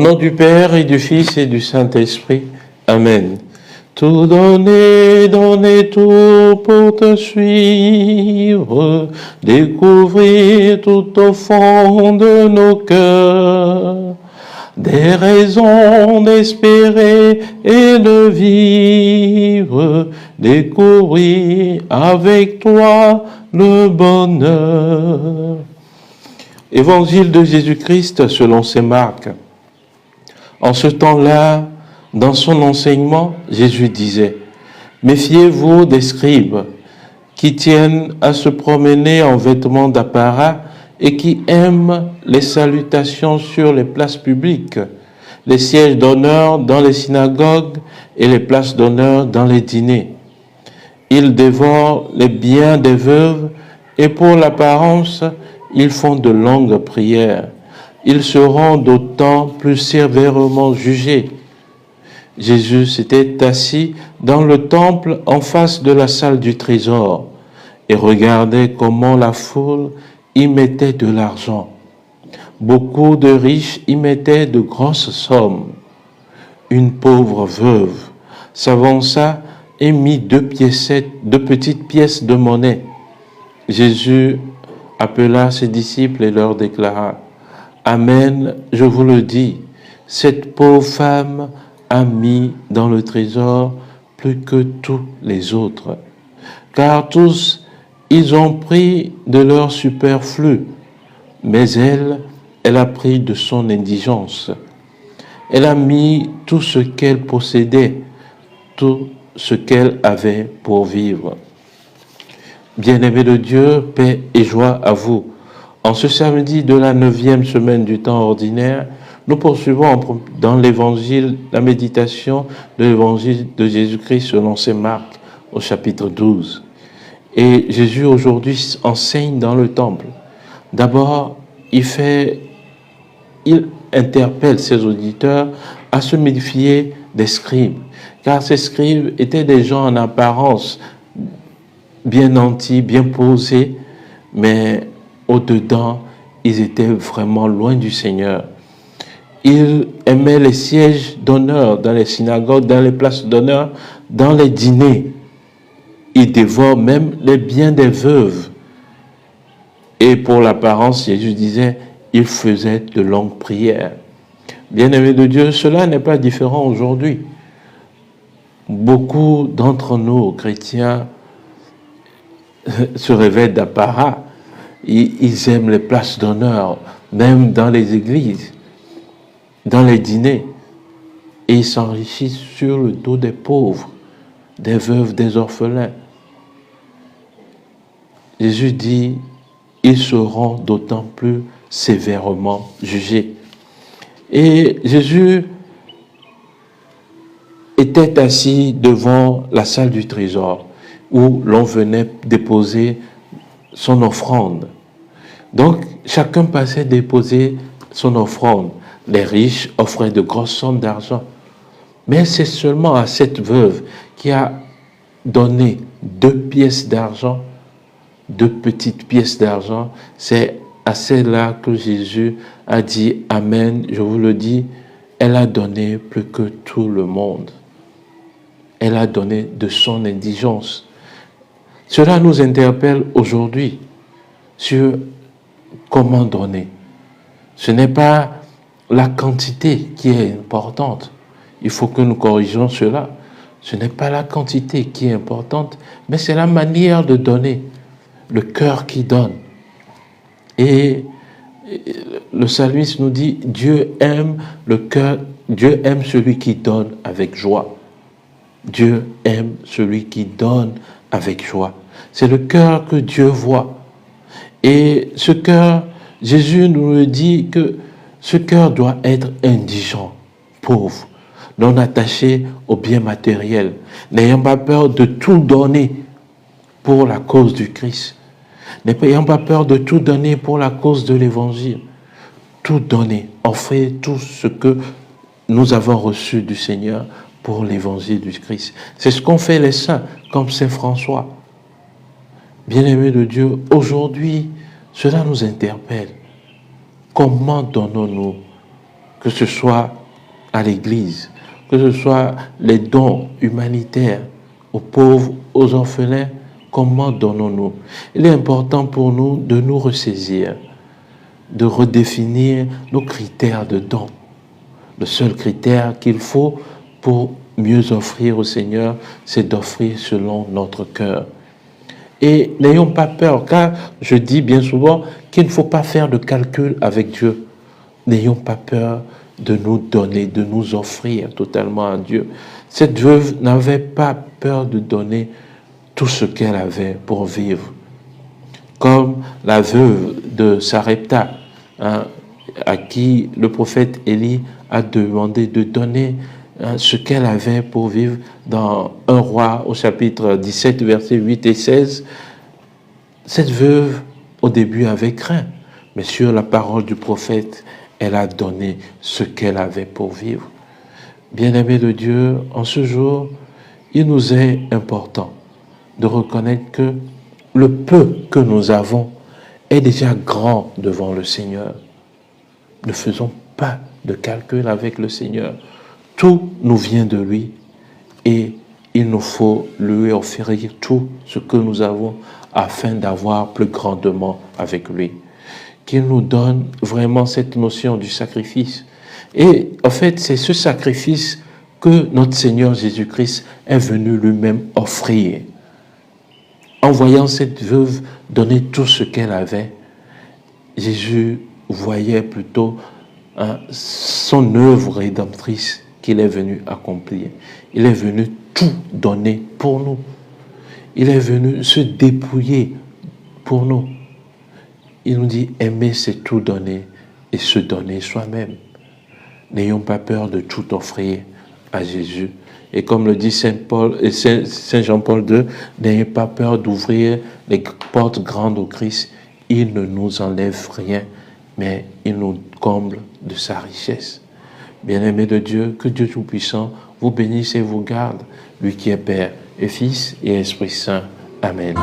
nom du Père et du Fils et du Saint-Esprit. Amen. Tout donner, donner tout pour te suivre, découvrir tout au fond de nos cœurs, des raisons d'espérer et de vivre, découvrir avec toi le bonheur. Évangile de Jésus-Christ selon saint Marc. En ce temps-là, dans son enseignement, Jésus disait: « Méfiez-vous des scribes qui tiennent à se promener en vêtements d'apparat et qui aiment les salutations sur les places publiques, les sièges d'honneur dans les synagogues et les places d'honneur dans les dîners. Ils dévorent les biens des veuves et pour l'apparence, ils font de longues prières. Ils seront d'autant plus sévèrement jugés. » Jésus s'était assis dans le temple en face de la salle du trésor et regardait comment la foule y mettait de l'argent. Beaucoup de riches y mettaient de grosses sommes. Une pauvre veuve s'avança et mit deux petites pièces de monnaie. Jésus appela ses disciples et leur déclara: « Amen, je vous le dis, cette pauvre femme a mis dans le trésor plus que tous les autres, car tous, ils ont pris de leur superflu, mais elle a pris de son indigence. Elle a mis tout ce qu'elle possédait, tout ce qu'elle avait pour vivre. » Bien-aimés de Dieu, paix et joie à vous. En ce samedi de la 9e semaine du temps ordinaire, nous poursuivons dans l'évangile, la méditation de l'évangile de Jésus-Christ selon saint Marc au chapitre 12. Et Jésus aujourd'hui enseigne dans le temple. D'abord, il interpelle ses auditeurs à se méfier des scribes, car ces scribes étaient des gens en apparence bien nantis, bien posés, mais au-dedans, ils étaient vraiment loin du Seigneur. Ils aimaient les sièges d'honneur dans les synagogues, dans les places d'honneur, dans les dîners. Ils dévorent même les biens des veuves. Et pour l'apparence, Jésus disait, ils faisaient de longues prières. Bien-aimés de Dieu, cela n'est pas différent aujourd'hui. Beaucoup d'entre nous, chrétiens, se revêtent d'apparat. Ils aiment les places d'honneur, même dans les églises, dans les dîners. Et ils s'enrichissent sur le dos des pauvres, des veuves, des orphelins. Jésus dit, ils seront d'autant plus sévèrement jugés. Et Jésus était assis devant la salle du trésor, où l'on venait déposer son offrande. Donc, chacun passait déposer son offrande. Les riches offraient de grosses sommes d'argent. Mais c'est seulement à cette veuve qui a donné 2 pièces d'argent, 2 petites pièces d'argent. C'est à celle-là que Jésus a dit « Amen, je vous le dis, elle a donné plus que tout le monde. Elle a donné de son indigence. » Cela nous interpelle aujourd'hui sur comment donner. Ce n'est pas la quantité qui est importante. Il faut que nous corrigions cela. Ce n'est pas la quantité qui est importante, mais c'est la manière de donner, le cœur qui donne. Et le psalmiste nous dit, Dieu aime le cœur, Dieu aime celui qui donne avec joie. Dieu aime celui qui donne avec joie. C'est le cœur que Dieu voit. Et ce cœur, Jésus nous dit que ce cœur doit être indigent, pauvre, non attaché aux biens matériels, n'ayant pas peur de tout donner pour la cause du Christ, n'ayant pas peur de tout donner pour la cause de l'Évangile. Tout donner, offrir tout ce que nous avons reçu du Seigneur pour l'Évangile du Christ. C'est ce qu'ont fait les saints, comme Saint François. Bien-aimés de Dieu, aujourd'hui, cela nous interpelle. Comment donnons-nous que ce soit à l'Église, que ce soit les dons humanitaires aux pauvres, aux orphelins, comment donnons-nous? Il est important pour nous de nous ressaisir, de redéfinir nos critères de dons. Le seul critère qu'il faut pour mieux offrir au Seigneur, c'est d'offrir selon notre cœur. Et n'ayons pas peur, car je dis bien souvent qu'il ne faut pas faire de calcul avec Dieu. N'ayons pas peur de nous donner, de nous offrir totalement à Dieu. Cette veuve n'avait pas peur de donner tout ce qu'elle avait pour vivre. Comme la veuve de Sarepta, à qui le prophète Élie a demandé de donner ce qu'elle avait pour vivre dans 1 Roi au chapitre 17, versets 8 et 16. Cette veuve, au début, avait craint, mais sur la parole du prophète, elle a donné ce qu'elle avait pour vivre. Bien-aimés de Dieu, en ce jour, il nous est important de reconnaître que le peu que nous avons est déjà grand devant le Seigneur. Ne faisons pas de calcul avec le Seigneur. Tout nous vient de lui et il nous faut lui offrir tout ce que nous avons afin d'avoir plus grandement avec lui. Qu'il nous donne vraiment cette notion du sacrifice. Et en fait, c'est ce sacrifice que notre Seigneur Jésus-Christ est venu lui-même offrir. En voyant cette veuve donner tout ce qu'elle avait, Jésus voyait plutôt son œuvre rédemptrice qu'il est venu accomplir. Il est venu tout donner pour nous. Il est venu se dépouiller pour nous. Il nous dit, aimer, c'est tout donner et se donner soi-même. N'ayons pas peur de tout offrir à Jésus. Et comme le dit Saint Jean-Paul II, n'ayez pas peur d'ouvrir les portes grandes au Christ. Il ne nous enlève rien, mais il nous comble de sa richesse. Bien-aimés de Dieu, que Dieu Tout-Puissant vous bénisse et vous garde, lui qui est Père et Fils et Esprit Saint. Amen.